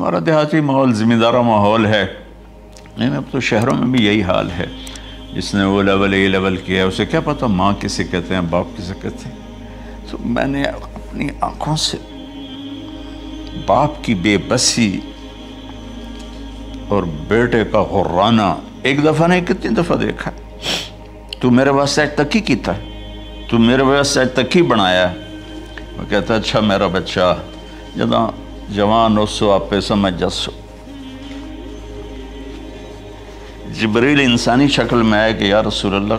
ہمارا دیہاتی ماحول زمیندارہ ماحول ہے، نہیں اب تو شہروں میں بھی یہی حال ہے۔ جس نے وہ لیول اے لیول کیا ہے اسے کیا پتہ ماں کسے کہتے ہیں، باپ کسے کہتے ہیں۔ تو میں نے اپنی آنکھوں سے باپ کی بے بسی اور بیٹے کا غرانہ ایک دفعہ نہیں کتنی دفعہ دیکھا۔ تو میرے واسطے تکی کیتا ہے، تو میرے واسطے تکی بنایا ہے۔ وہ کہتا ہے اچھا میرا بچہ جداں جوان ہو سو آپ پہ سمجھ جسو۔ جبریل انسانی شکل میں آئے کہ یا رسول اللہ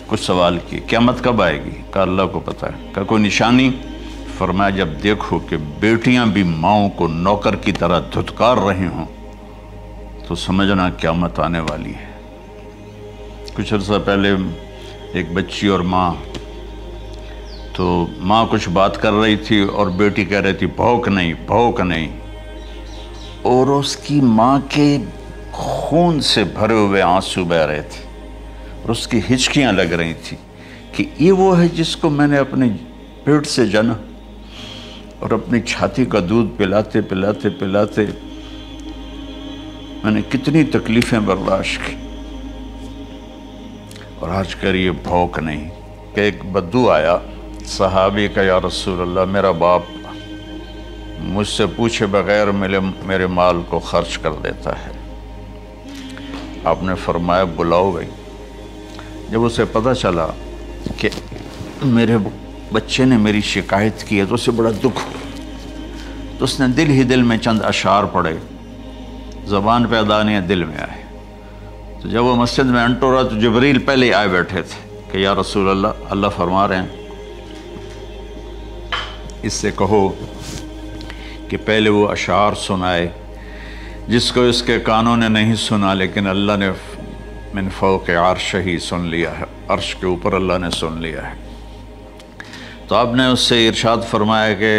کچھ سوال کی، قیامت کب آئے گی؟ کہا اللہ کو پتہ ہے۔ کہا کوئی نشانی؟ فرمایا جب دیکھو کہ بیٹیاں بھی ماؤں کو نوکر کی طرح دھتکار رہی ہوں تو سمجھنا قیامت آنے والی ہے۔ کچھ عرصہ پہلے ایک بچی اور ماں، تو ماں کچھ بات کر رہی تھی اور بیٹی کہہ رہی تھی بھوک نہیں بھوک نہیں، اور اس کی ماں کے خون سے بھرے ہوئے آنسو بہہ رہے تھے اور اس کی ہچکیاں لگ رہی تھی کہ یہ وہ ہے جس کو میں نے اپنے پیٹ سے جنا اور اپنی چھاتی کا دودھ پلاتے پلاتے پلاتے میں نے کتنی تکلیفیں برداشت کی، اور آج کر یہ بھوک نہیں۔ کہ ایک بدو آیا صحابی کا، یا رسول اللہ میرا باپ مجھ سے پوچھے بغیر میرے مال کو خرچ کر دیتا ہے۔ آپ نے فرمایا بلاؤ بھائی۔ جب اسے پتہ چلا کہ میرے بچے نے میری شکایت کی ہے تو اسے بڑا دکھ ہوا، تو اس نے دل ہی دل میں چند اشعار پڑھے، زبان پہ ادا نہیں دل میں آئے۔ تو جب وہ مسجد میں انٹو رہا تو جبریل پہلے ہی آئے بیٹھے تھے کہ یا رسول اللہ اللہ فرما رہے ہیں اس سے کہو کہ پہلے وہ اشعار سنائے جس کو اس کے کانوں نے نہیں سنا لیکن اللہ نے من فوق عرش ہی سن لیا ہے، عرش کے اوپر اللہ نے سن لیا ہے۔ تو آپ نے اس سے ارشاد فرمایا کہ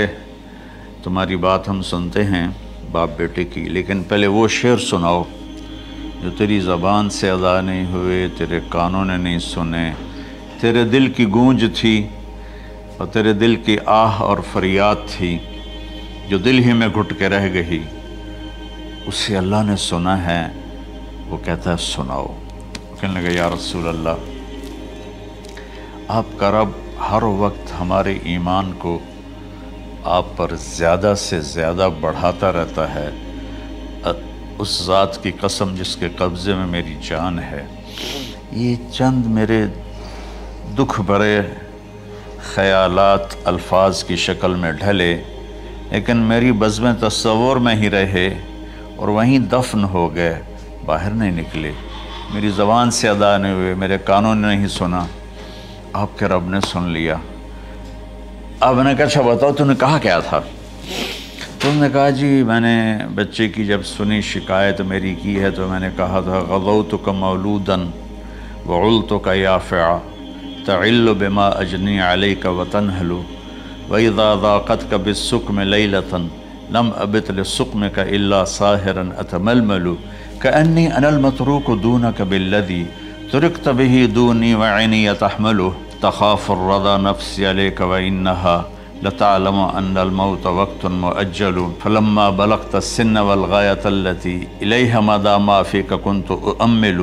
تمہاری بات ہم سنتے ہیں باپ بیٹے کی، لیکن پہلے وہ شعر سناؤ جو تیری زبان سے ادا نہیں ہوئے، تیرے کانوں نے نہیں سنے، تیرے دل کی گونج تھی اور تیرے دل کی آہ اور فریاد تھی جو دل ہی میں گھٹ کے رہ گئی، اسے اللہ نے سنا ہے۔ وہ کہتا ہے سناؤ۔ کہنے لگا یا رسول اللہ آپ کا رب ہر وقت ہمارے ایمان کو آپ پر زیادہ سے زیادہ بڑھاتا رہتا ہے، اس ذات کی قسم جس کے قبضے میں میری جان ہے۔ یہ چند میرے دکھ بھرے خیالات الفاظ کی شکل میں ڈھلے، لیکن میری بزم تصور میں ہی رہے اور وہیں دفن ہو گئے، باہر نہیں نکلے، میری زبان سے ادا نہیں ہوئے، میرے کانوں نے نہیں سنا، آپ کے رب نے سن لیا۔ اب میں نے کہا اچھا بتاؤ تو نے کہا کیا تھا؟ تو انہوں نے کہا جی میں نے بچے کی جب سنی شکایت میری کی ہے تو میں نے کہا تھا غضوتک مولودا وعلتک یافعا تعل بما اجنی علیک وتنہل وَإِذَا ضَاقَتْكَ بِالسُّقْمِ لَيْلَةً لَمْ أَبِتْ لِلسُّقْمِكَ إِلَّا سَاهِرًا أَتَمَلْمَلُ كَأَنِّي أَنَا الْمَتْرُوكُ دُونَكَ بِالَّذِي تُرِكْتَ بِهِ دُونِي وَعِنِي يَتَحْمَلُ تَخَافُ الرَّضَى نَفْسِي عَلَيْكَ وَإِنَّهَا لَتَعْلَمُ أَنَّ الْمَوْتَ وَقْتٌ مُؤَجَّلٌ فَلَمَّا بَلَغْتَ السِّنَّ وَالْغَايَةَ الَّتِي إِلَيْهَا مَدَى مَا فِيكَ كُنْتُ أُؤَمِّلُ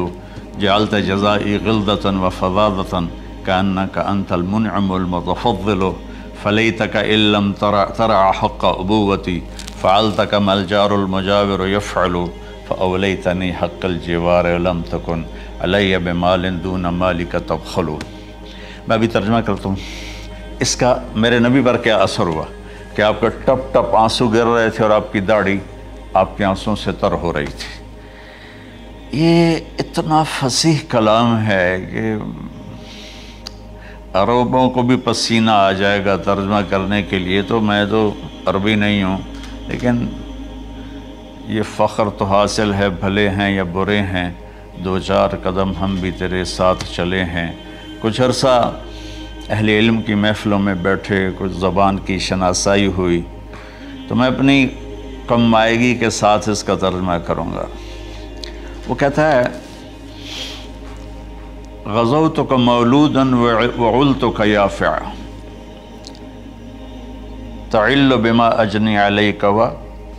جَعَلْتَ جَزَائِي غِلْظَةً وَفَظَاظَةً كَأَنَّكَ أَنْتَ الْمُنْعِمُ الْمُتَفَضِّلُ فَلَيْتَكَ إِن لَّمْ تَرَعَ حَقَّ أُبُوَّتِي فَعَلْتَ كَمَا الْجَارُ الْمُجَاوِرُ يَفْعَلُ فَأَوْلَيْتَنِي حَقَّ الْجِوَارِ وَلَمْ تَكُنْ عَلَيَّ بِمَالٍ دُونَ مَالِكَ تَبْخَلُ۔ میں ابھی ترجمہ کرتا ہوں۔ اس کا میرے نبی پر کیا اثر ہوا کہ آپ کے ٹپ ٹپ آنسو گر رہے تھے اور آپ کی داڑھی آپ کے آنسوں سے تر ہو رہی تھی۔ یہ اتنا فصیح کلام ہے کہ عربوں کو بھی پسینہ آ جائے گا ترجمہ کرنے کے لیے، تو میں تو عربی نہیں ہوں، لیکن یہ فخر تو حاصل ہے، بھلے ہیں یا برے ہیں دو چار قدم ہم بھی تیرے ساتھ چلے ہیں۔ کچھ عرصہ اہل علم کی محفلوں میں بیٹھے، کچھ زبان کی شناسائی ہوئی، تو میں اپنی کم مائگی کے ساتھ اس کا ترجمہ کروں گا۔ وہ کہتا ہے غزوتک مولودا وعلتک یافعا تعل بما اجنی علیک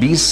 20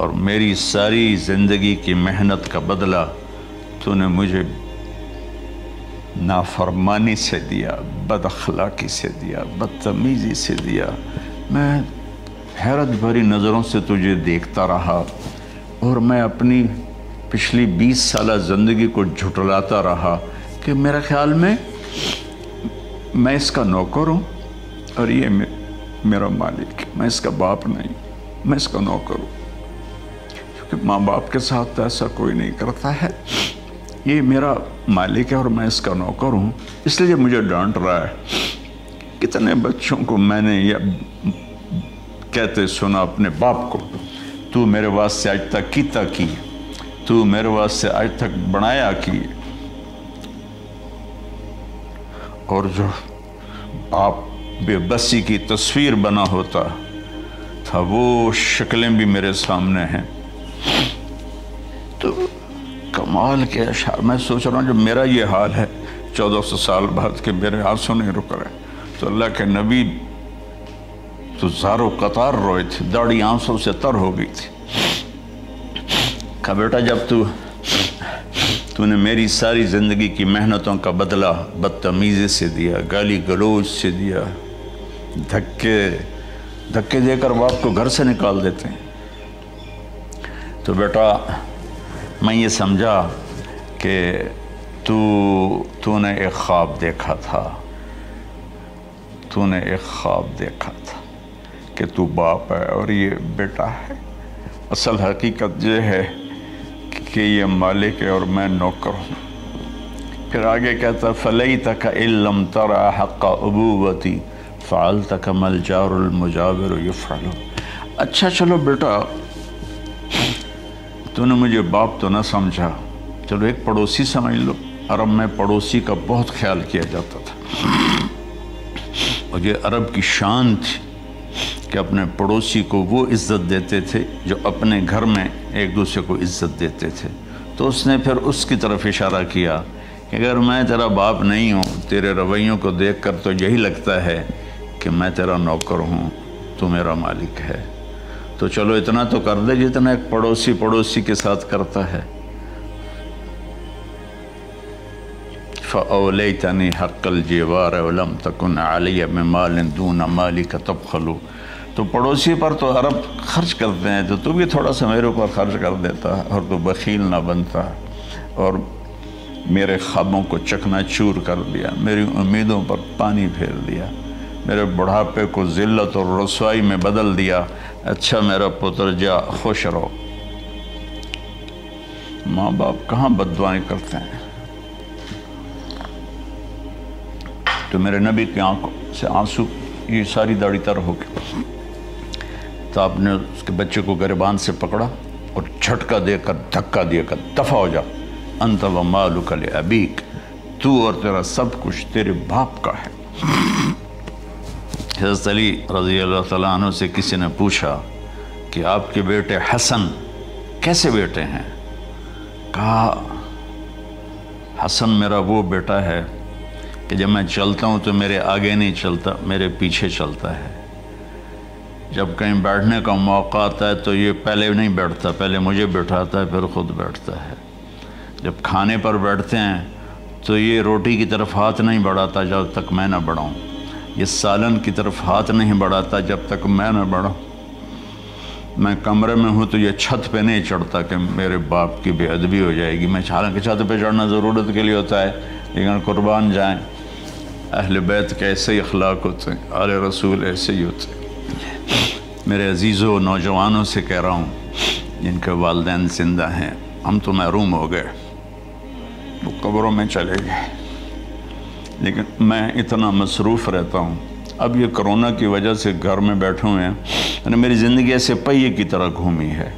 اور میری ساری زندگی کی محنت کا بدلہ تو نے مجھے نافرمانی سے دیا، بد اخلاقی سے دیا، بدتمیزی سے دیا۔ میں حیرت بھری نظروں سے تجھے دیکھتا رہا اور میں اپنی پچھلی 20 سالہ زندگی کو جھٹلاتا رہا کہ میرے خیال میں اس کا نوکر ہوں اور یہ میرا مالک، میں اس کا باپ نہیں، میں اس کا نوکر ہوں، کیونکہ ماں باپ کے ساتھ تو ایسا کوئی نہیں کرتا ہے، یہ میرا مالک ہے اور میں اس کا نوکر ہوں، اس لیے مجھے ڈانٹ رہا ہے۔ کتنے بچوں کو میں نے یہ کہتے سنا اپنے باپ کو، تو میرے واسطے آج تک کیتا کی، تو میرے واسطے آج تک بنایا کی، اور جو آپ بے بسی کی تصویر بنا ہوتا تھا وہ شکلیں بھی میرے سامنے ہیں۔ تو کمال کے اشعار، میں سوچ رہا ہوں جو میرا یہ حال ہے 1400 سال بعد کہ میرے آنسو نہیں رک رہے، تو اللہ کے نبی تو زار و قطار روئے تھے، داڑھی آنسوں سے تر ہو گئی تھی۔ کہا بیٹا جب تو نے میری ساری زندگی کی محنتوں کا بدلہ بدتمیزی سے دیا، گالی گلوچ سے دیا، دھکے دے کر باپ کو گھر سے نکال دیتے ہیں، تو بیٹا میں یہ سمجھا کہ تو نے ایک خواب دیکھا تھا، تو نے ایک خواب دیکھا تھا کہ تو باپ ہے اور یہ بیٹا ہے۔ اصل حقیقت یہ ہے کہ یہ مالک ہے اور میں نوکر ہوں۔ پھر آگے کہتا فَلَيْتَكَ إِن لَمْ تَرَ حَقَّ أُبُوَّتِي فَعَلْتَ كَمَا الْجَارُ الْمُجَاوِرُ يَفْعَلُ۔ اچھا چلو بیٹا، تو نے مجھے باپ تو نہ سمجھا، چلو ایک پڑوسی سمجھ لو۔ عرب میں پڑوسی کا بہت خیال کیا جاتا تھا، اور یہ عرب کی شان تھی کہ اپنے پڑوسی کو وہ عزت دیتے تھے جو اپنے گھر میں ایک دوسرے کو عزت دیتے تھے۔ تو اس نے پھر اس کی طرف اشارہ کیا کہ اگر میں تیرا باپ نہیں ہوں، تیرے رویوں کو دیکھ کر تو یہی لگتا ہے کہ میں تیرا نوکر ہوں، تو میرا مالک ہے، تو چلو اتنا تو کر دے جتنا ایک پڑوسی کے ساتھ کرتا ہے۔ فَأَوْلَيْتَنِي حَقَّ الْجِوَارِ وَلَمْ تَكُنْ عَلَيَّ بِمَالٍ دُونَ مَالِكَ تَبْخَلُ۔ تو پڑوسی پر تو عرب خرچ کرتے ہیں، تو بھی تھوڑا سا میرے اوپر خرچ کر دیتا اور تو بخیل نہ بنتا، اور میرے خوابوں کو چکنا چور کر دیا، میری امیدوں پر پانی پھیر دیا، میرے بڑھاپے کو ذلت اور رسوائی میں بدل دیا۔ اچھا میرا پتر جا خوش رہو۔ ماں باپ کہاں بد دعائیں کرتے ہیں؟ تو میرے نبی کی آنکھوں سے آنسو، یہ ساری داڑھی تر ہو گئی، تو آپ نے اس کے بچے کو گریبان سے پکڑا اور جھٹکا دے کر دھکا دے کر دفع ہو جا، انت و مالک لابیک، تو اور تیرا سب کچھ تیرے باپ کا ہے۔ حضرت علی رضی اللہ تعالیٰ عنہ سے کسی نے پوچھا کہ آپ کے بیٹے حسن کیسے بیٹے ہیں؟ کہا حسن میرا وہ بیٹا ہے کہ جب میں چلتا ہوں تو میرے آگے نہیں چلتا، میرے پیچھے چلتا ہے، جب کہیں بیٹھنے کا موقع آتا ہے تو یہ پہلے نہیں بیٹھتا، پہلے مجھے بٹھاتا ہے پھر خود بیٹھتا ہے، جب کھانے پر بیٹھتے ہیں تو یہ روٹی کی طرف ہاتھ نہیں بڑھاتا جب تک میں نہ بڑھاؤں، یہ سالن کی طرف ہاتھ نہیں بڑھاتا جب تک میں نہ بڑھاؤں، میں کمرے میں ہوں تو یہ چھت پہ نہیں چڑھتا کہ میرے باپ کی بے ادبی ہو جائے گی۔ میں حالانکہ چھت پہ چڑھنا ضرورت کے لیے ہوتا ہے، لیکن قربان جائیں اہل بیت کے ایسے ہی اخلاق ہوتے ہیں، آل رسول ایسے ہی ہوتے ہیں۔ میرے عزیزوں نوجوانوں سے کہہ رہا ہوں جن کے والدین زندہ ہیں، ہم تو محروم ہو گئے، وہ قبروں میں چلے گئے، لیکن میں اتنا مصروف رہتا ہوں۔ اب یہ کرونا کی وجہ سے گھر میں بیٹھے ہوئے ہیں، یعنی میری زندگی ایسے پہیے کی طرح گھومی ہے،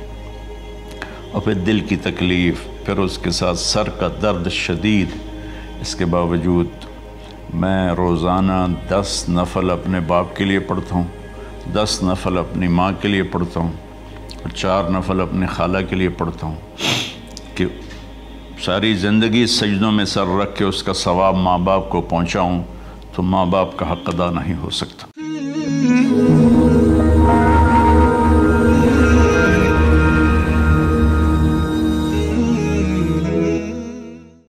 اور پھر دل کی تکلیف، پھر اس کے ساتھ سر کا درد شدید، اس کے باوجود میں روزانہ 10 نفل اپنے باپ کے لیے پڑھتا ہوں، 10 نفل اپنی ماں کے لیے پڑھتا ہوں، اور 4 نفل اپنی خالہ کے لیے پڑھتا ہوں کہ ساری زندگی سجدوں میں سر رکھ کے اس کا ثواب ماں باپ کو پہنچاؤں، تو ماں باپ کا حق ادا نہیں ہو سکتا۔